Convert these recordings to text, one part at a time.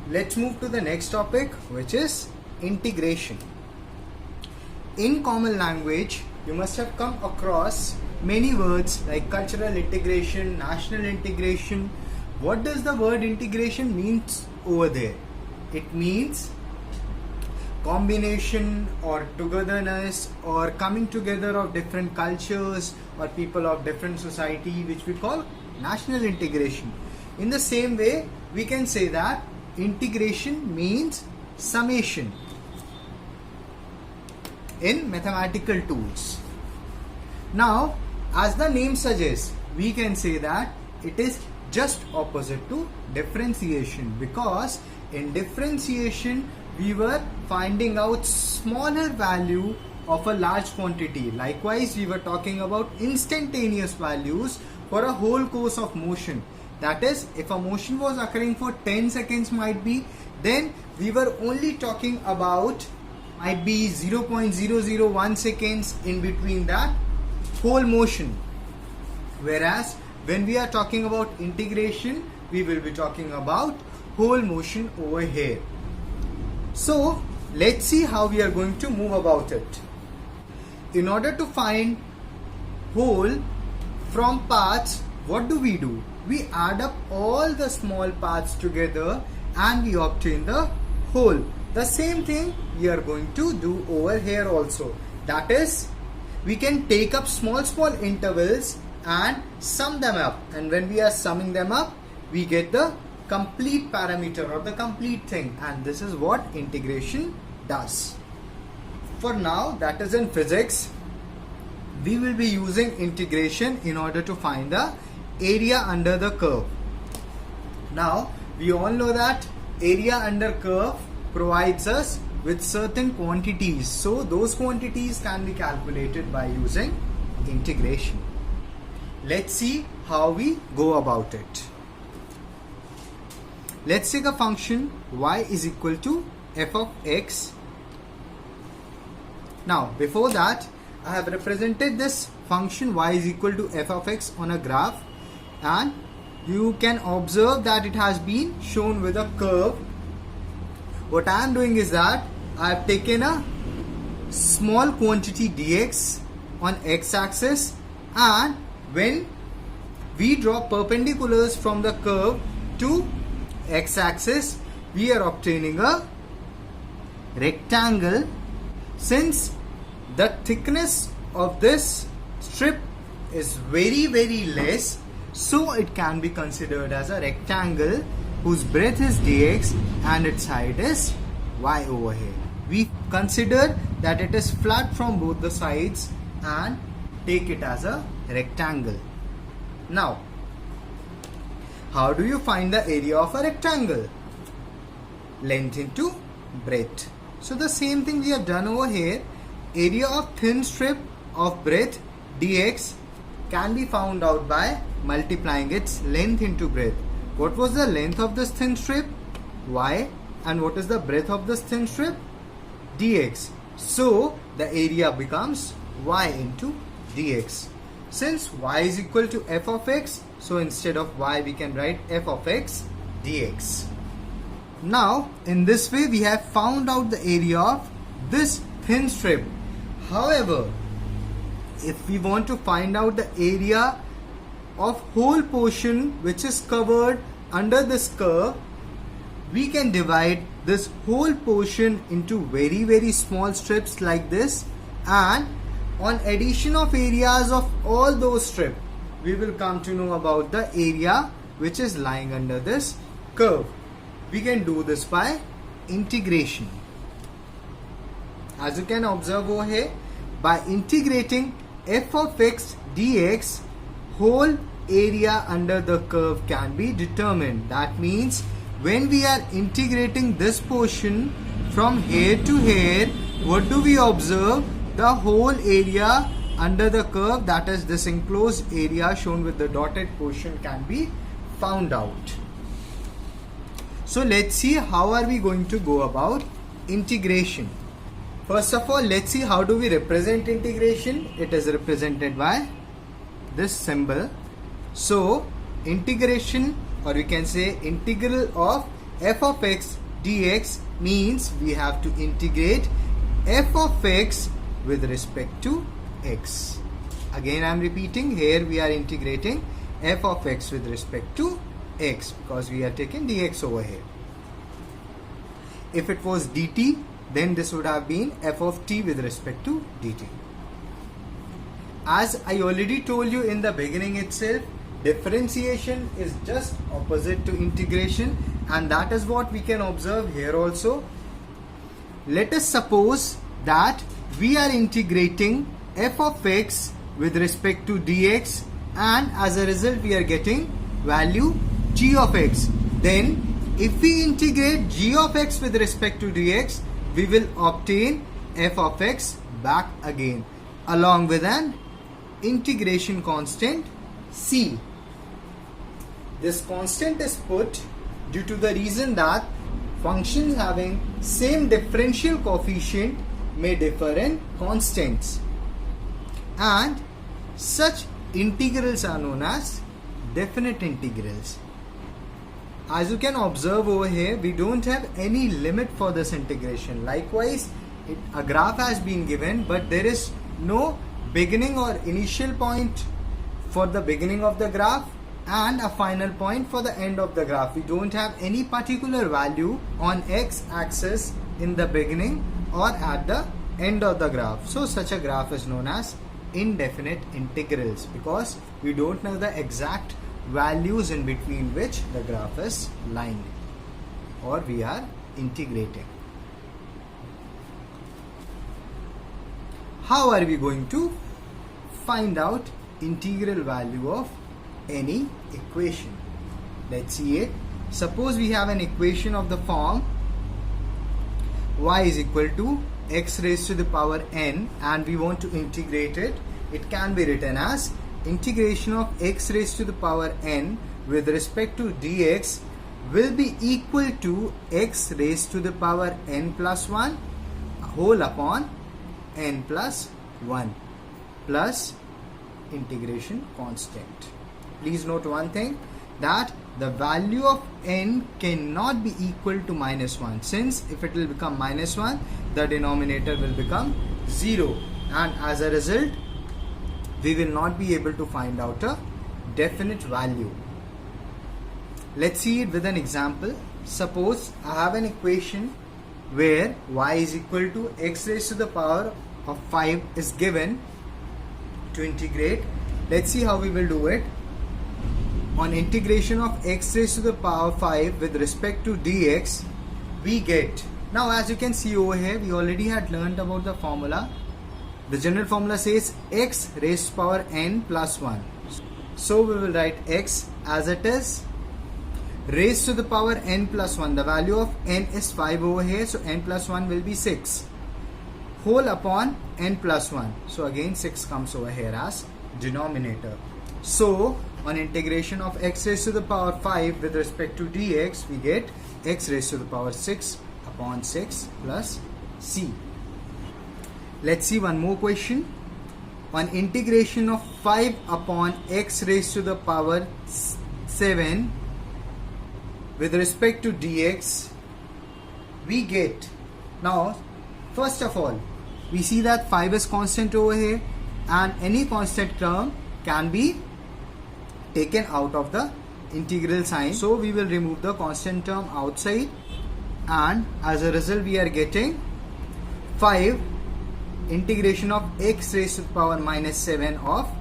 let's move to the next topic, which is integration. In common language, you must have come across many words like cultural integration, national integration. What does the word integration means over there? It means combination or togetherness or coming together of different cultures or people of different society, which we call national integration. In the same way, we can say that integration means summation in mathematical tools. Now, as the name suggests, we can say that it is just opposite to differentiation, because in differentiation we were finding out smaller value of a large quantity. Likewise, we were talking about instantaneous values for a whole course of motion. That is, if a motion was occurring for 10 seconds might be, then we were only talking about might be 0.001 seconds in between that whole motion. Whereas when we are talking about integration, we will be talking about whole motion over here. So let's see how we are going to move about it. In order to find whole from parts, what do? We add up all the small parts together and we obtain the whole. The same thing we are going to do over here also. That is, we can take up small intervals and sum them up, and when we are summing them up, we get the complete parameter or the complete thing, and this is what integration does. For now, that is in physics, we will be using integration in order to find the area under the curve. Now, we all know that area under curve provides us with certain quantities, so those quantities can be calculated by using integration. Let's see how we go about it. Let's take a function y is equal to f of x. Now, before that, I have represented this function y is equal to f of x on a graph, and you can observe that it has been shown with a curve. What I am doing is that I have taken a small quantity dx on x-axis, and when we draw perpendiculars from the curve to x-axis, we are obtaining a rectangle. Since the thickness of this strip is very less, so it can be considered as a rectangle whose breadth is dx and its height is y over here. We consider that it is flat from both the sides and take it as a rectangle. Now, how do you find the area of a rectangle? Length into breadth. So the same thing we have done over here. Area of thin strip of breadth dx can be found out by multiplying its length into breadth. What was the length of this thin strip? Y. And what is the breadth of this thin strip? Dx. So the area becomes y into dx. Since y is equal to f of x, so instead of y we can write f of x dx. Now, in this way we have found out the area of this thin strip. However, if we want to find out the area of whole portion which is covered under this curve, we can divide this whole portion into very small strips like this, and on addition of areas of all those strips, we will come to know about the area which is lying under this curve. We can do this by integration. As you can observe over here, by integrating f of x dx, whole area under the curve can be determined. That means when we are integrating this portion from here to here, what do we observe? The whole area under the curve, that is this enclosed area shown with the dotted portion, can be found out. So let's see how are we going to go about integration. First of all, let's see how do we represent integration. It is represented by this symbol. So integration, or we can say integral of f of x dx means we have to integrate f of x with respect to x. Again I am repeating, here we are integrating f of x with respect to x because we are taking dx over here. If it was dt, then this would have been f of t with respect to dt. As I already told you in the beginning itself, differentiation is just opposite to integration, and that is what we can observe here also. Let us suppose that we are integrating f of x with respect to dx, and as a result we are getting value g of x. Then if we integrate g of x with respect to dx, we will obtain f of x back again along with an integration constant c. This constant is put due to the reason that functions having same differential coefficient may differ in constants, and such integrals are known as definite integrals. As you can observe over here, we don't have any limit for this integration. Likewise, a graph has been given, but there is no beginning or initial point for the beginning of the graph and a final point for the end of the graph. We don't have any particular value on x axis in the beginning or at the end of the graph. So such a graph is known as indefinite integrals because we don't know the exact values in between which the graph is lying or we are integrating. How are we going to find out integral value of any equation? Let's see it. Suppose we have an equation of the form y is equal to x raised to the power n and we want to integrate it. It can be written as integration of x raised to the power n with respect to dx will be equal to x raised to the power n plus 1 whole upon n plus 1 plus integration constant. Please note one thing, that the value of n cannot be equal to minus 1, since if it will become minus 1, the denominator will become 0, and as a result we will not be able to find out a definite value. Let's see it with an example. Suppose I have an equation where y is equal to x raised to the power of 5 is given to integrate. Let's see how we will do it. On integration of x raised to the power 5 with respect to dx, we get, now as you can see over here, we already had learned about the formula. The general formula says x raised to power n plus 1. So we will write x as it is, raised to the power n plus 1. The value of n is 5 over here, so n plus 1 will be 6. Whole upon n plus 1. So again 6 comes over here as denominator. So on integration of x raised to the power 5 with respect to dx, we get x raised to the power 6 upon 6 plus c. Let's see one more question. On integration of 5 upon x raised to the power 7 with respect to dx, we get, now first of all we see that 5 is constant over here and any constant term can be taken out of the integral sign. So we will remove the constant term outside, and as a result we are getting 5 integration of x raised to the power minus 7 of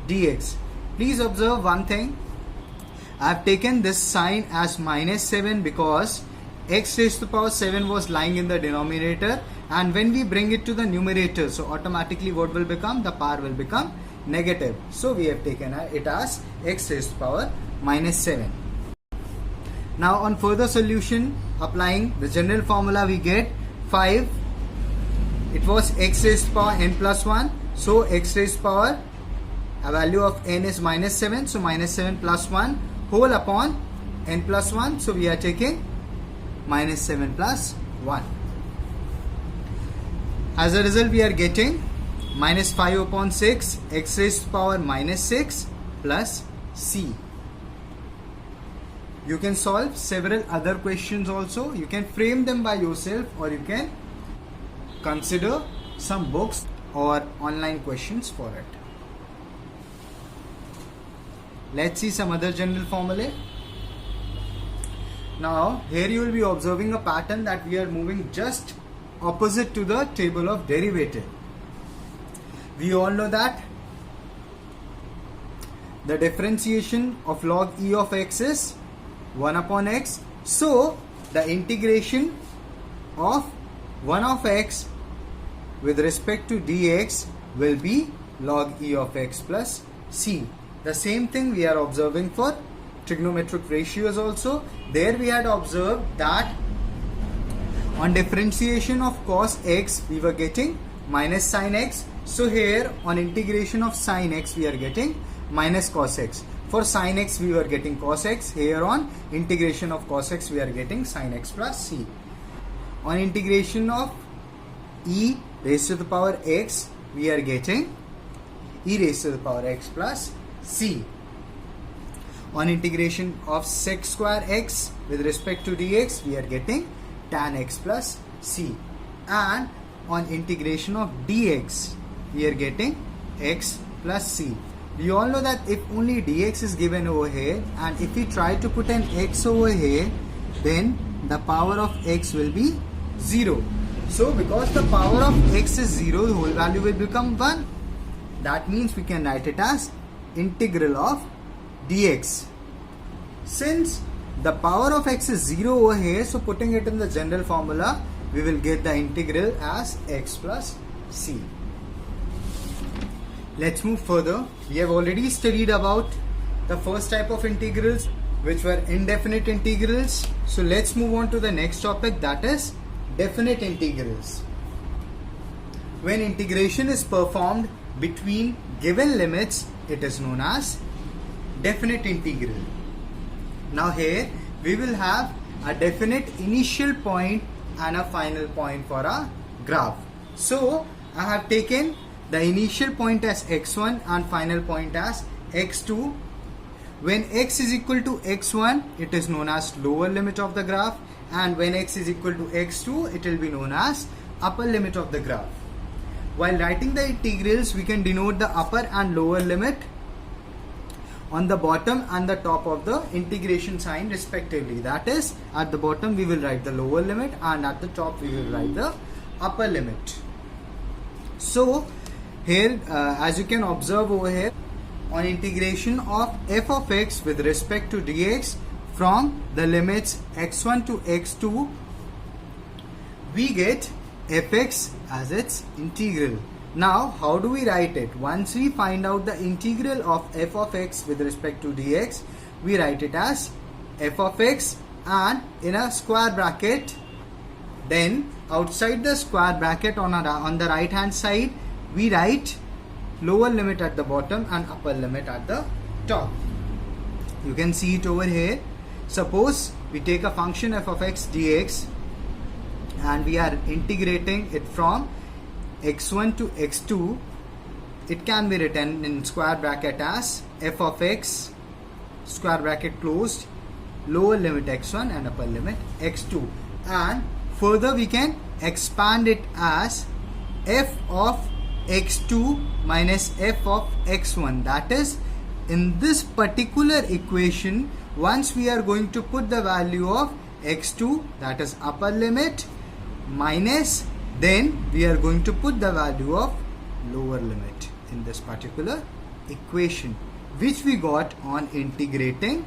dx. Please observe one thing. I have taken this sign as minus 7 because x raised to the power 7 was lying in the denominator, and when we bring it to the numerator, so automatically what will become? The power will become negative. So we have taken it as x raised to the power minus 7. Now on further solution, applying the general formula, we get 5. It was x raised to the power n plus 1. So x raised to the power, a value of n is minus 7. So minus 7 plus 1 whole upon n plus 1. So we are taking minus 7 plus 1. As a result we are getting minus 5 upon 6 x raised to the power minus 6 plus c. You can solve several other questions also. You can frame them by yourself, or you can consider some books or online questions for it. Let's see some other general formulae. Now here you will be observing a pattern that we are moving just opposite to the table of derivative. We all know that the differentiation of log e of x is 1 upon x. So the integration of 1 of x with respect to dx will be log e of x plus c. The same thing we are observing for trigonometric ratios also. There we had observed that on differentiation of cos x we were getting minus sin x. So here on integration of sin x we are getting minus cos x. For sin x we were getting cos x. Here on integration of cos x we are getting sin x plus c. On integration of e raised to the power x we are getting e raised to the power x plus c. On integration of sec square x with respect to dx we are getting tan x plus c. And on integration of dx we are getting x plus c. We all know that if only dx is given over here, and if we try to put an x over here, then the power of x will be 0. So because the power of x is 0, the whole value will become 1. That means we can write it as integral of dx. Since the power of x is 0 over here, so putting it in the general formula, we will get the integral as x plus c. Let's move further. We have already studied about the first type of integrals, which were indefinite integrals. So let's move on to the next topic, that is definite integrals. When integration is performed between given limits, it is known as definite integral. Now here we will have a definite initial point and a final point for a graph. So I have taken the initial point as x1 and final point as x2. When x is equal to x1, it is known as lower limit of the graph, and when x is equal to x2, it will be known as upper limit of the graph. While writing the integrals, we can denote the upper and lower limit on the bottom and the top of the integration sign respectively. That is, at the bottom we will write the lower limit, and at the top we will write the upper limit. So here as you can observe over here, on integration of f of x with respect to dx from the limits x1 to x2, we get fx as its integral. Now how do we write it? Once we find out the integral of f of x with respect to dx, we write it as f of x, and in a square bracket, then outside the square bracket on the right hand side we write lower limit at the bottom and upper limit at the top. You can see it over here. Suppose we take a function f of x dx and we are integrating it from x1 to x2. It can be written in square bracket as f of x square bracket closed lower limit x1 and upper limit x2, and further we can expand it as f of x2 minus f of x1. That is, in this particular equation, once we are going to put the value of x2, that is upper limit, minus, then we are going to put the value of lower limit in this particular equation, which we got on integrating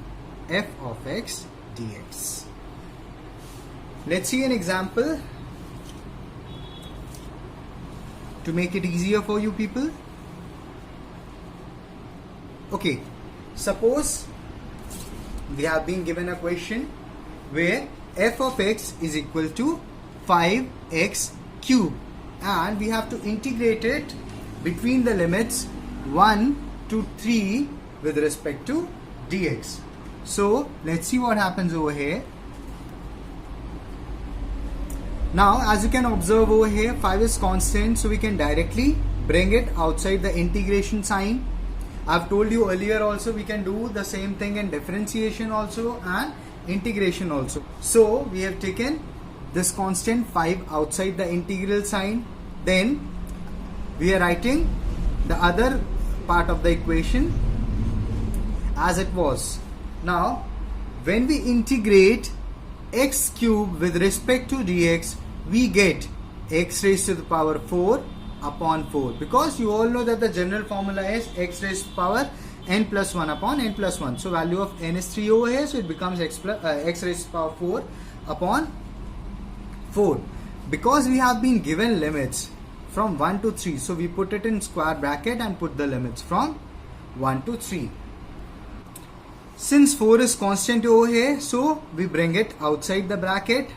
f of x dx. Let's see an example to make it easier for you people. Okay, suppose we have been given a question where f of x is equal to 5x cube, and we have to integrate it between the limits 1 to 3 with respect to dx. So let's see what happens over here. Now as you can observe over here, 5 is constant, so we can directly bring it outside the integration sign. I've told you earlier also we can do the same thing in differentiation also, and integration also. So we have taken this constant 5 outside the integral sign. Then we are writing the other part of the equation as it was. Now when we integrate x cube with respect to dx, we get x raised to the power 4 upon 4, because you all know that the general formula is x raised to the power n plus 1 upon n plus 1. So value of n is 3 over here, so it becomes x raised to the power 4 upon 4. Because we have been given limits from 1 to 3, so we put it in square bracket and put the limits from 1 to 3. Since 4 is constant over here, so we bring it outside the bracket,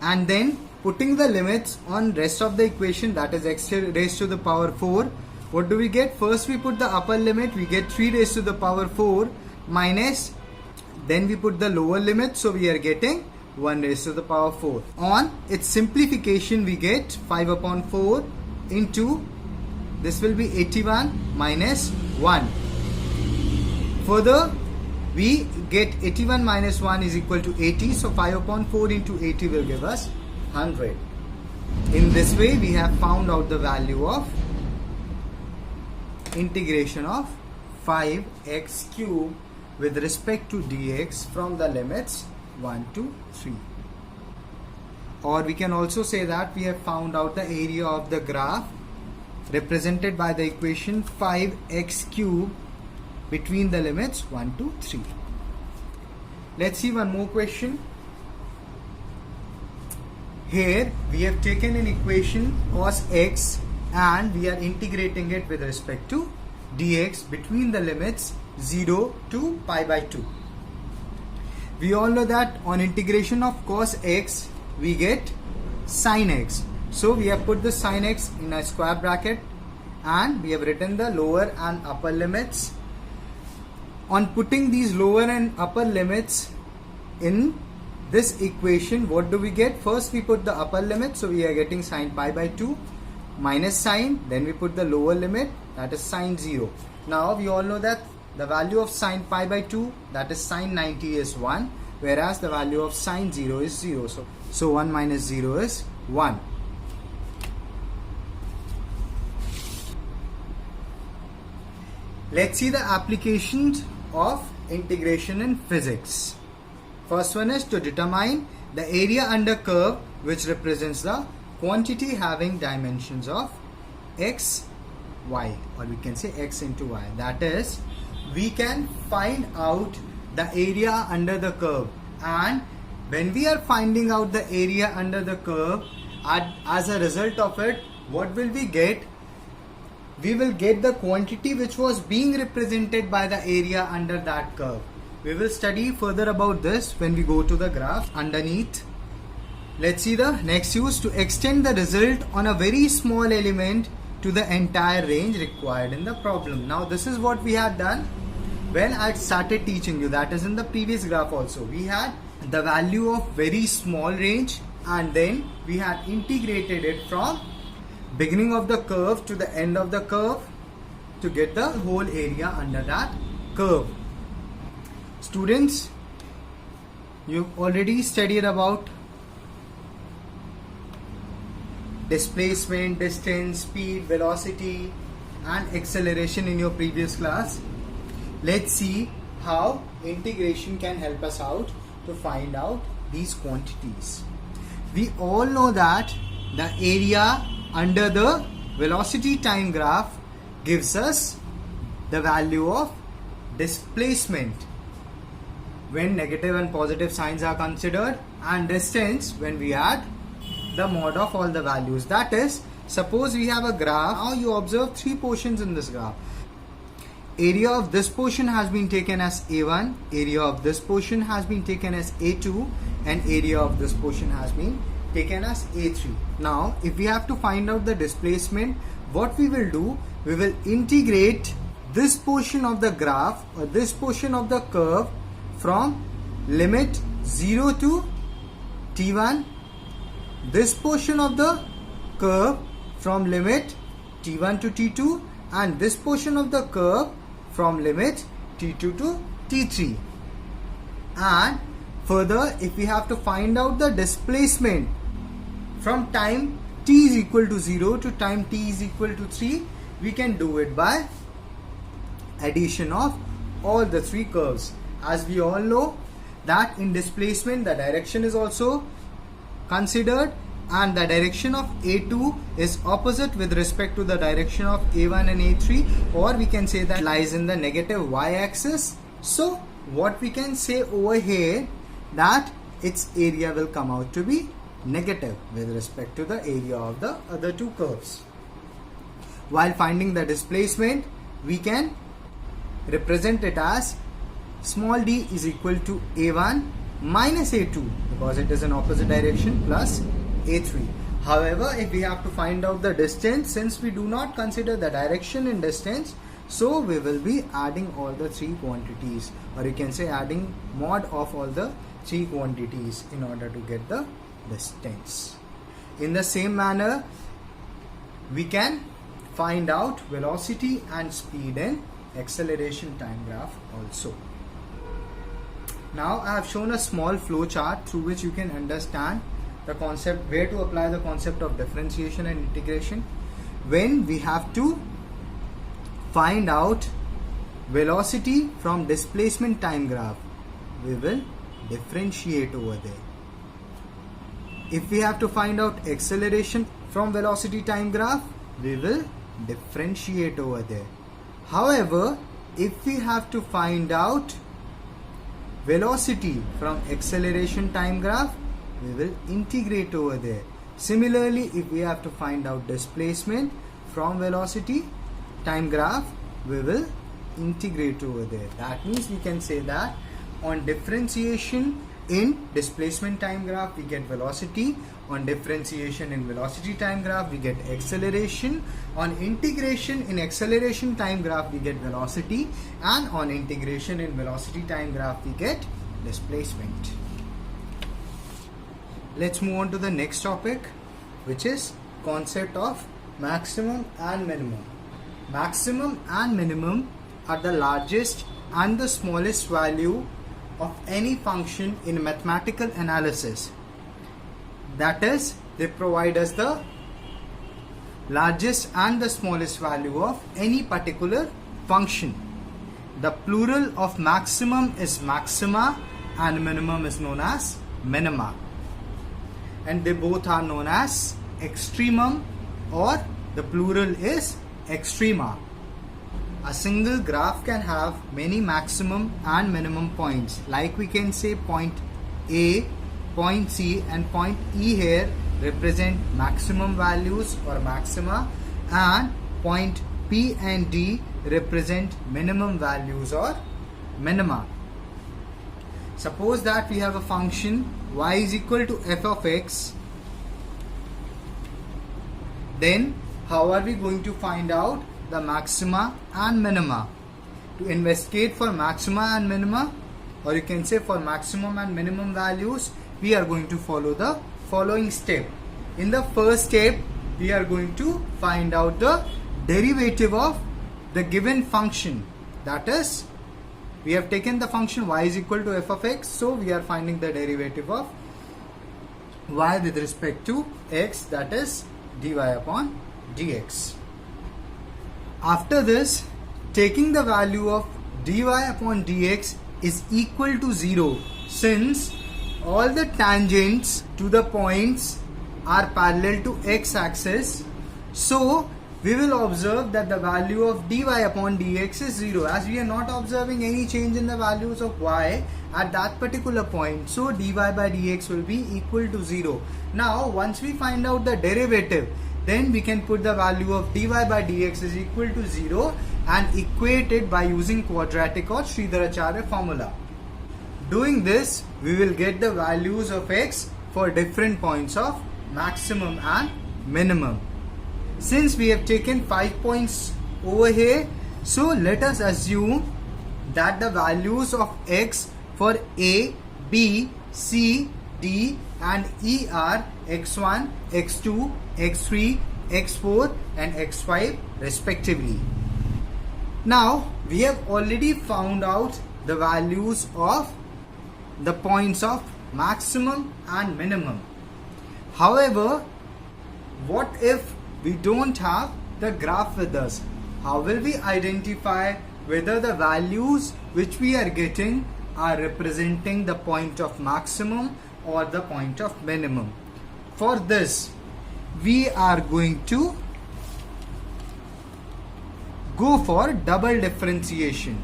and then putting the limits on rest of the equation, that is x raised to the power 4, what do we get? First we put the upper limit, we get 3 raised to the power 4 minus, then we put the lower limit, so we are getting 1 raised to the power 4. On its simplification, we get 5 upon 4 into, this will be 81 minus 1. Further, we get 81 minus 1 is equal to 80. So 5 upon 4 into 80 will give us 100. In this way, we have found out the value of integration of 5x cube with respect to dx from the limits 1 to 3. Or we can also say that we have found out the area of the graph represented by the equation 5x cube between the limits 1 to 3. Let's see one more question. Here we have taken an equation cos x and we are integrating it with respect to dx between the limits 0 to pi by 2. We all know that on integration of cos x we get sin x. So we have put the sin x in a square bracket and we have written the lower and upper limits. On putting these lower and upper limits in this equation, what do we get? First we put the upper limit, so we are getting sin pi by 2 minus sin, then we put the lower limit, that is sin 0. Now we all know that the value of sin pi by 2, that is sin 90, is 1, whereas the value of sin 0 is 0. So 1 minus 0 is 1. Let's see the applications of integration in physics. First one is to determine the area under curve which represents the quantity having dimensions of x, y, or we can say x into y. That is, we can find out the area under the curve, and when we are finding out the area under the curve, as a result of it, what will we get? We will get the quantity which was being represented by the area under that curve. We will study further about this when we go to the graph underneath. Let's see the next use: to extend the result on a very small element to the entire range required in the problem. Now this is what we had done when I started teaching you, that is in the previous graph also. We had the value of very small range and then we had integrated it from beginning of the curve to the end of the curve to get the whole area under that curve. Students, you've already studied about displacement, distance, speed, velocity and acceleration in your previous class. Let's see how integration can help us out to find out these quantities. We all know that the area under the velocity time graph gives us the value of displacement when negative and positive signs are considered, and distance when we add the mod of all the values. That is, suppose we have a graph. Now you observe three portions in this graph. Area of this portion has been taken as A1, area of this portion has been taken as A2, and area of this portion has been taken as A3. Now if we have to find out the displacement, what we will do, we will integrate this portion of the graph or this portion of the curve from limit 0 to t1, this portion of the curve from limit t1 to t2, and this portion of the curve from limit t2 to t3, and Further, if we have to find out the displacement from time t is equal to 0 to time t is equal to 3, we can do it by addition of all the three curves. As we all know that in displacement the direction is also considered, and the direction of A2 is opposite with respect to the direction of A1 and A3, or we can say that lies in the negative y-axis. So what we can say over here, that its area will come out to be negative with respect to the area of the other two curves. While finding the displacement, we can represent it as small d is equal to A1 minus A2, because it is in opposite direction, plus A3. However, if we have to find out the distance, since we do not consider the direction in distance, so we will be adding all the three quantities, or you can say adding mod of all the three quantities in order to get the distance. In the same manner, we can find out velocity and speed in acceleration time graph also. Now I have shown a small flow chart through which you can understand the concept, where to apply the concept of differentiation and integration. When we have to find out velocity from displacement time graph, we will differentiate over there. If we have to find out acceleration from velocity time graph, we will differentiate over there. However, if we have to find out velocity from acceleration time graph, we will integrate over there. Similarly, if we have to find out displacement from velocity time graph, we will integrate over there. That means we can say that on differentiation in displacement time graph, we get velocity. On differentiation in velocity time graph, we get acceleration. On integration in acceleration time graph, we get velocity. And on integration in velocity time graph, we get displacement. Let's move on to the next topic, which is concept of maximum and minimum. Maximum and minimum are the largest and the smallest value of any function in mathematical analysis. That is, they provide us the largest and the smallest value of any particular function. The plural of maximum is maxima and minimum is known as minima. And they both are known as extremum, or the plural is extrema. A single graph can have many maximum and minimum points, like we can say point A, point C and point E here represent maximum values or maxima, and point P and D represent minimum values or minima. Suppose that we have a function y is equal to f of x, then how are we going to find out the maxima and minima? To investigate for maxima and minima, or you can say for maximum and minimum values, we are going to follow the following step. In the first step, we are going to find out the derivative of the given function. That is, we have taken the function y is equal to f of x, so we are finding the derivative of y with respect to x, that is dy upon dx. After this, taking the value of dy upon dx is equal to 0, since all the tangents to the points are parallel to x-axis, so we will observe that the value of dy upon dx is 0, as we are not observing any change in the values of y at that particular point. So dy by dx will be equal to 0. Now once we find out the derivative, then we can put the value of dy by dx is equal to 0 and equate it by using quadratic or Sridharacharya formula. Doing this, we will get the values of x for different points of maximum and minimum. Since we have taken 5 points over here, so let us assume that the values of x for A, B, C, D and E are x1, x2, x3, x4 and x5 respectively. Now we have already found out the values of the points of maximum and minimum. However, what if we don't have the graph with us? How will we identify whether the values which we are getting are representing the point of maximum or the point of minimum? For this, we are going to go for double differentiation.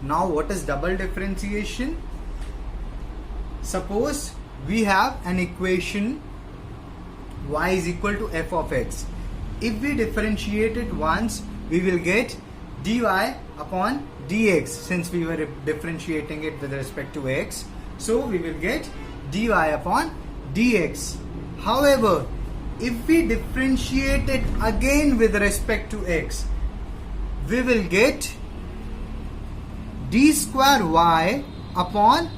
Now, what is double differentiation? Suppose we have an equation y is equal to f of x. If we differentiate it once, we will get dy upon dx, since we were differentiating it with respect to x. So we will get dy upon dx. However, if we differentiate it again with respect to x, we will get d square y upon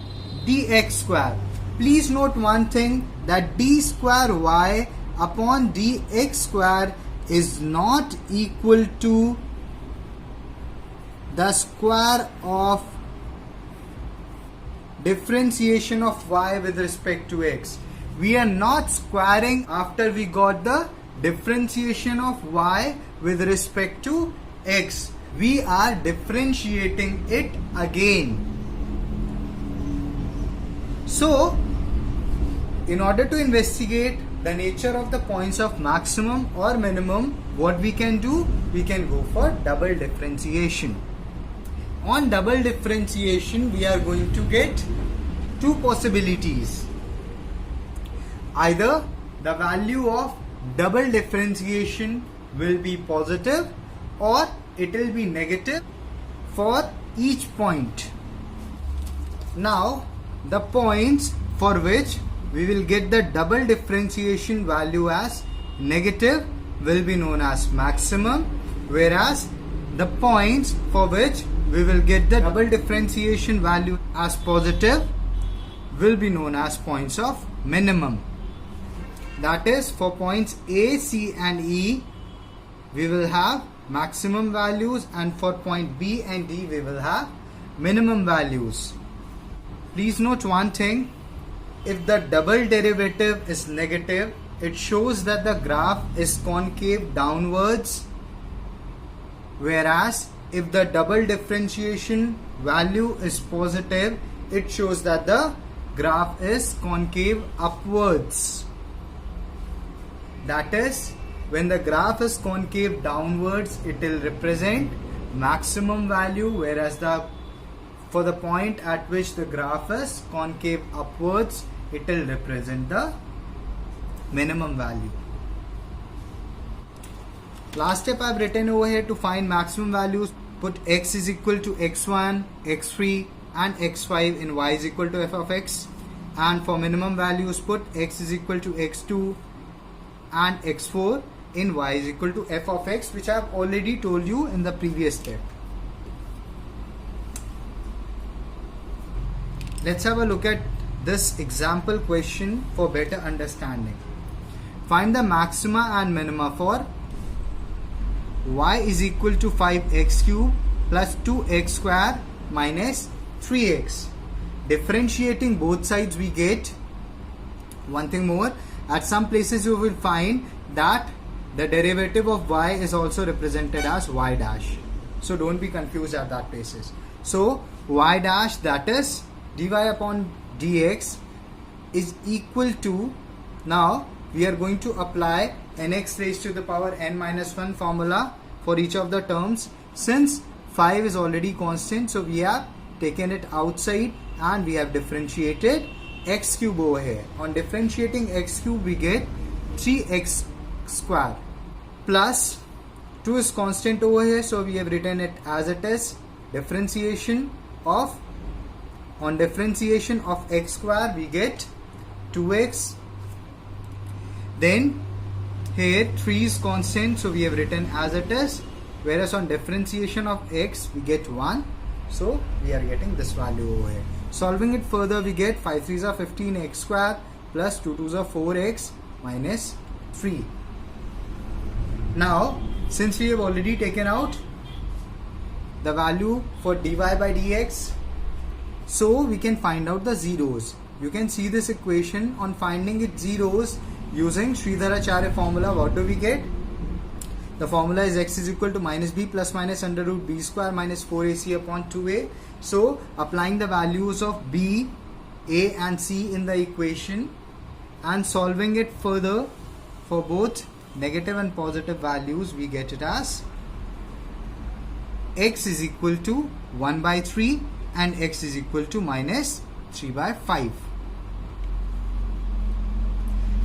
dx square. Please note one thing, that d square y upon dx square is not equal to the square of differentiation of y with respect to x. We are not squaring after we got the differentiation of y with respect to x. We are differentiating it again. So, in order to investigate the nature of the points of maximum or minimum, what we can do? We can go for double differentiation. On double differentiation, we are going to get two possibilities. Either the value of double differentiation will be positive or it will be negative for each point. Now, the points for which we will get the double differentiation value as negative will be known as maximum, whereas the points for which we will get the double differentiation value as positive will be known as points of minimum. That is, for points A, C and E, we will have maximum values, and for point B and D, we will have minimum values. Please note one thing, if the double derivative is negative, it shows that the graph is concave downwards, whereas if the double differentiation value is positive, it shows that the graph is concave upwards. That is, when the graph is concave downwards, it will represent maximum value, whereas for the point at which the graph is concave upwards, it will represent the minimum value. Last step I have written over here, to find maximum values, put x is equal to x1, x3 and x5 in y is equal to f of x, and for minimum values put x is equal to x2 and x4 in y is equal to f of x, which I have already told you in the previous step. Let's have a look at this example question for better understanding. Find the maxima and minima for y is equal to 5x cube plus 2x square minus 3x. Differentiating both sides, we get one thing more. At some places you will find that the derivative of y is also represented as y dash. So don't be confused at that places. So y dash, that is dy upon dx, is equal to, now we are going to apply nx raised to the power n minus 1 formula for each of the terms. Since 5 is already constant, so we have taken it outside and we have differentiated x cube over here. On differentiating x cube, we get 3x square plus 2 is constant over here, so we have written it as it is. On differentiation of x square, we get 2x. Then here 3 is constant, so we have written as it is, whereas on differentiation of x, we get 1, so we are getting this value over here. Solving it further, we get 5 3s are 15x square plus 2 2s are 4x minus 3. Now, since we have already taken out the value for dy by dx, So we can find out the zeros. You can see this equation. On finding its zeros using Sridharacharya formula, what do we get? The formula is x is equal to minus b plus minus under root b square minus 4ac upon 2a. So applying the values of b, a and c in the equation and solving it further for both negative and positive values, we get it as x is equal to 1 by 3 and x is equal to minus 3 by 5.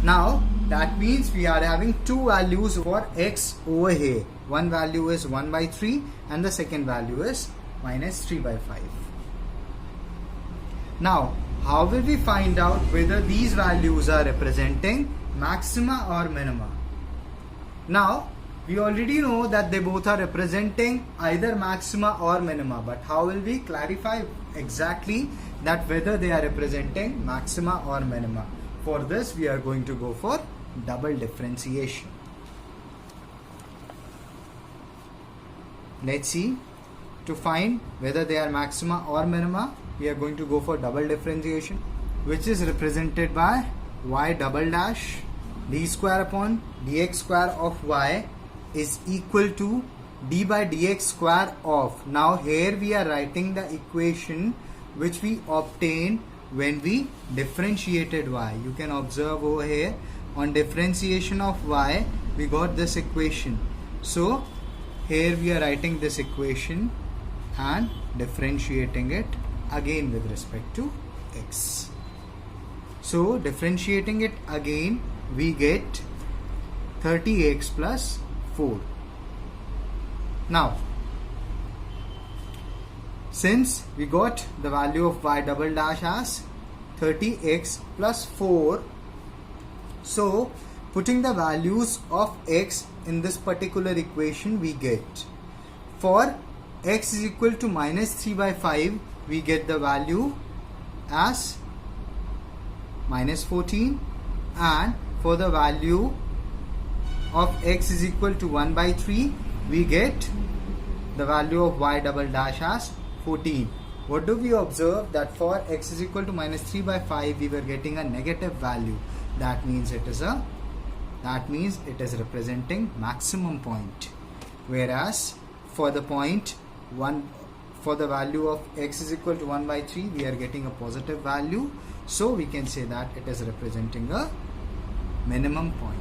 Now that means we are having two values for x over here. One value is 1 by 3 and the second value is minus 3 by 5. Now how will we find out whether these values are representing maxima or minima? Now we already know that they both are representing either maxima or minima, but how will we clarify exactly that whether they are representing maxima or minima? For this we are going to go for double differentiation. Let's see. To find whether they are maxima or minima, we are going to go for double differentiation, which is represented by y double dash d square upon dx square of y is equal to d by dx square of. Now here we are writing the equation which we obtained when we differentiated y. You can observe over here, on differentiation of y we got this equation. So here we are writing this equation and differentiating it again with respect to x. So differentiating it again, we get 30x plus 4. Now since we got the value of y double dash as 30x plus 4, so putting the values of x in this particular equation, we get for x is equal to minus 3 by 5, we get the value as minus 14, and for the value of x is equal to 1 by 3, we get the value of y double dash as 14. What do we observe? That for x is equal to minus 3 by 5, we were getting a negative value. That means it is representing maximum point. Whereas for the point 1, for the value of x is equal to 1 by 3, we are getting a positive value. So we can say that it is representing a minimum point.